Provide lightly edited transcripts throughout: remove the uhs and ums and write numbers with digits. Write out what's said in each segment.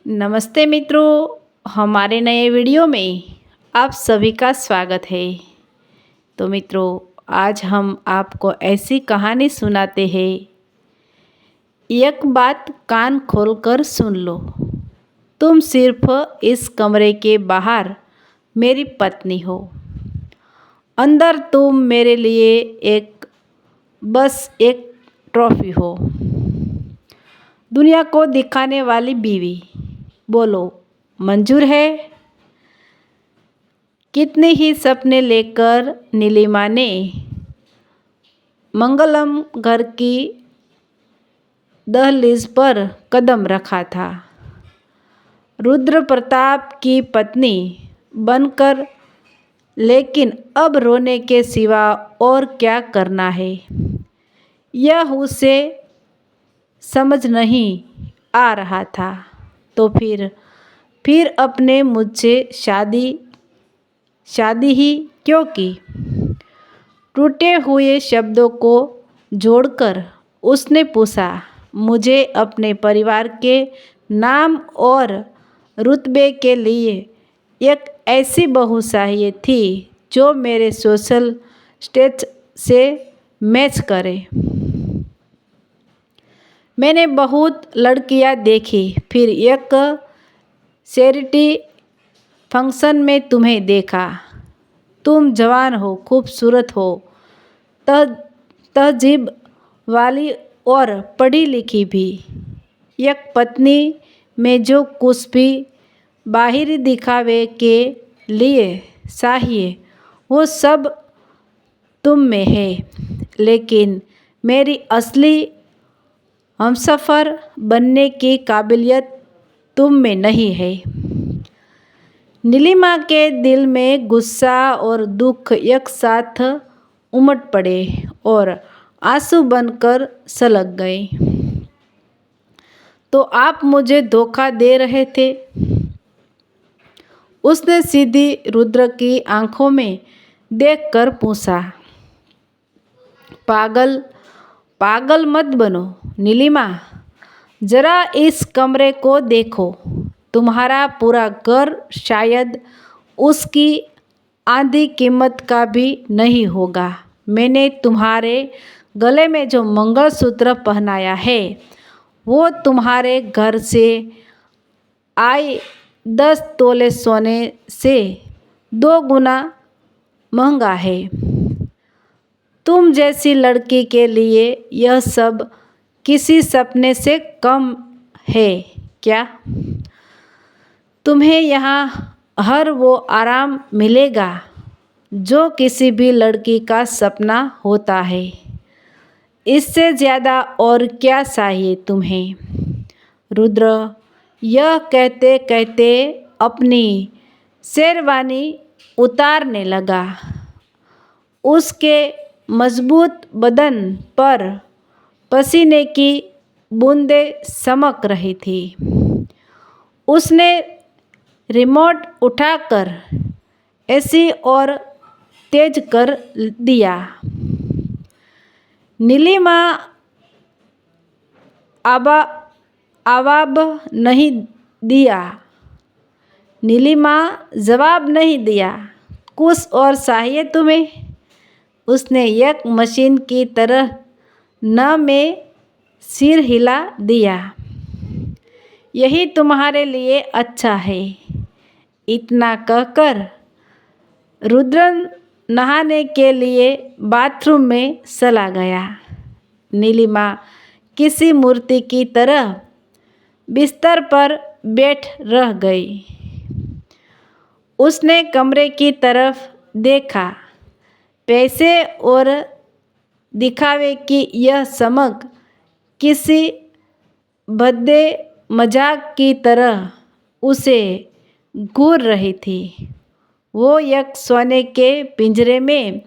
नमस्ते मित्रों, हमारे नए वीडियो में आप सभी का स्वागत है। तो मित्रों, आज हम आपको ऐसी कहानी सुनाते हैं। एक बात कान खोलकर सुन लो। तुम सिर्फ इस कमरे के बाहर मेरी पत्नी हो, अंदर तुम मेरे लिए बस एक ट्रॉफी हो, दुनिया को दिखाने वाली बीवी। बोलो, मंजूर है? कितने ही सपने लेकर नीलिमा ने मंगलम घर की दहलीज पर कदम रखा था, रुद्र प्रताप की पत्नी बनकर। लेकिन अब रोने के सिवा और क्या करना है, यह उसे समझ नहीं आ रहा था। तो फिर अपने मुझसे शादी ही क्यों की? टूटे हुए शब्दों को जोड़कर उसने पूछा। मुझे अपने परिवार के नाम और रुतबे के लिए एक ऐसी बहू चाहिए थी जो मेरे सोशल स्टेटस से मैच करे। मैंने बहुत लड़कियां देखी, फिर एक चैरिटी फंक्शन में तुम्हें देखा। तुम जवान हो, खूबसूरत हो, तहजीब वाली और पढ़ी लिखी भी। एक पत्नी में जो कुछ भी बाहरी दिखावे के लिए चाहिए वो सब तुम में है, लेकिन मेरी असली हमसफ़र बनने की काबिलियत तुम में नहीं है। नीलिमा के दिल में गुस्सा और दुख एक साथ उमड़ पड़े और आंसू बनकर छलक गए। तो आप मुझे धोखा दे रहे थे? उसने सीधी रुद्र की आंखों में देखकर पूछा। पागल मत बनो नीलिमा, जरा इस कमरे को देखो। तुम्हारा पूरा घर शायद उसकी आधी कीमत का भी नहीं होगा। मैंने तुम्हारे गले में जो मंगलसूत्र पहनाया है वो तुम्हारे घर से आए 10 तोले सोने से 2 गुना महंगा है। तुम जैसी लड़की के लिए यह सब किसी सपने से कम है क्या? तुम्हें यहाँ हर वो आराम मिलेगा जो किसी भी लड़की का सपना होता है। इससे ज़्यादा और क्या चाहिए तुम्हें? रुद्र यह कहते कहते अपनी शेरवानी उतारने लगा। उसके मजबूत बदन पर पसीने की बूंदें चमक रही थी। उसने रिमोट उठाकर एसी और तेज कर दिया। नीलिमा जवाब नहीं दिया। कुछ और चाहिए तुम्हें? उसने एक मशीन की तरह न में सिर हिला दिया। यही तुम्हारे लिए अच्छा है। इतना कहकर रुद्र नहाने के लिए बाथरूम में चला गया। नीलिमा किसी मूर्ति की तरह बिस्तर पर बैठ रह गई। उसने कमरे की तरफ देखा। पैसे और दिखावे की यह चमक किसी भद्दे मजाक की तरह उसे घूर रही थी। वो एक सोने के पिंजरे में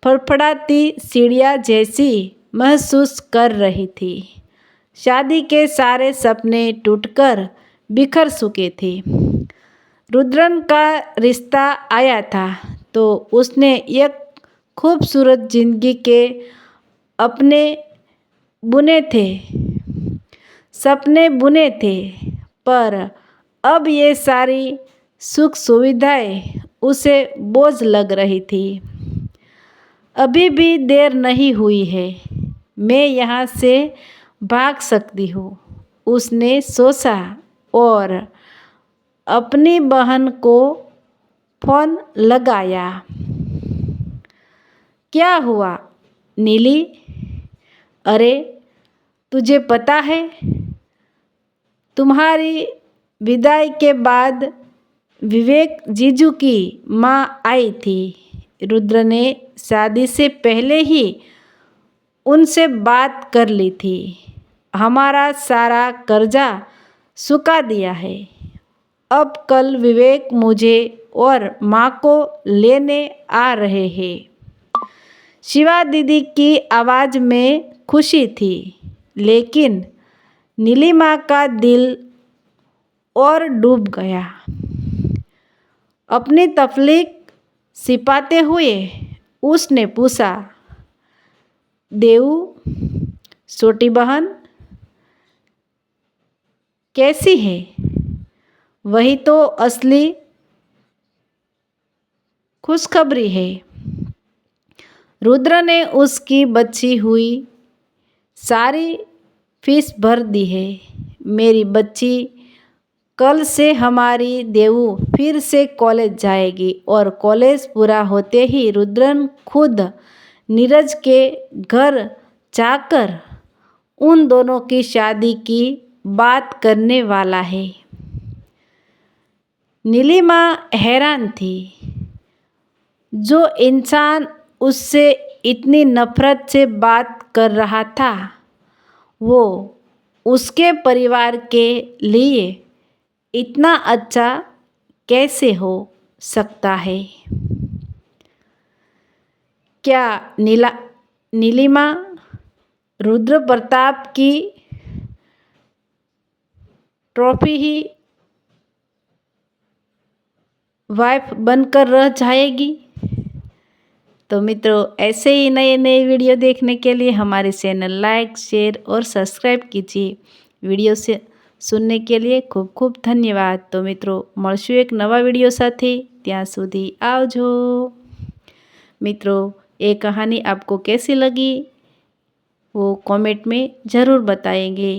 फड़फड़ाती चिड़िया जैसी महसूस कर रही थी। शादी के सारे सपने टूटकर बिखर चुके थे। रुद्रन का रिश्ता आया था तो उसने एक खूबसूरत जिंदगी के अपने सपने बुने थे, पर अब ये सारी सुख सुविधाएं उसे बोझ लग रही थी। अभी भी देर नहीं हुई है, मैं यहाँ से भाग सकती हूँ, उसने सोचा और अपनी बहन को फ़ोन लगाया। क्या हुआ नीली? अरे तुझे पता है, तुम्हारी विदाई के बाद विवेक जीजू की माँ आई थी। रुद्र ने शादी से पहले ही उनसे बात कर ली थी। हमारा सारा कर्जा चुका दिया है। अब कल विवेक मुझे और माँ को लेने आ रहे हैं। शिवा दीदी की आवाज़ में खुशी थी, लेकिन नीलिमा का दिल और डूब गया। अपनी तकलीफ छिपाते हुए उसने पूछा, देवू छोटी बहन कैसी है? वही तो असली खुशखबरी है। रुद्र ने उसकी बची हुई सारी फीस भर दी है। मेरी बच्ची कल से हमारी देवू फिर से कॉलेज जाएगी और कॉलेज पूरा होते ही रुद्रन खुद नीरज के घर जाकर उन दोनों की शादी की बात करने वाला है। नीलिमा हैरान थी। जो इंसान उससे इतनी नफरत से बात कर रहा था, वो उसके परिवार के लिए इतना अच्छा कैसे हो सकता है? क्या नीलिमा रुद्र प्रताप की ट्रॉफी ही वाइफ बनकर रह जाएगी? तो मित्रों, ऐसे ही नए नए वीडियो देखने के लिए हमारे चैनल लाइक, शेयर और सब्सक्राइब कीजिए। वीडियो से सुनने के लिए खूब खूब धन्यवाद। तो મિત્રો મળશું એક નવા વિડીયો સાથે, ત્યાં સુધી આવજો। મિત્રો, ये कहानी आपको कैसी लगी वो कमेंट में ज़रूर बताएंगे।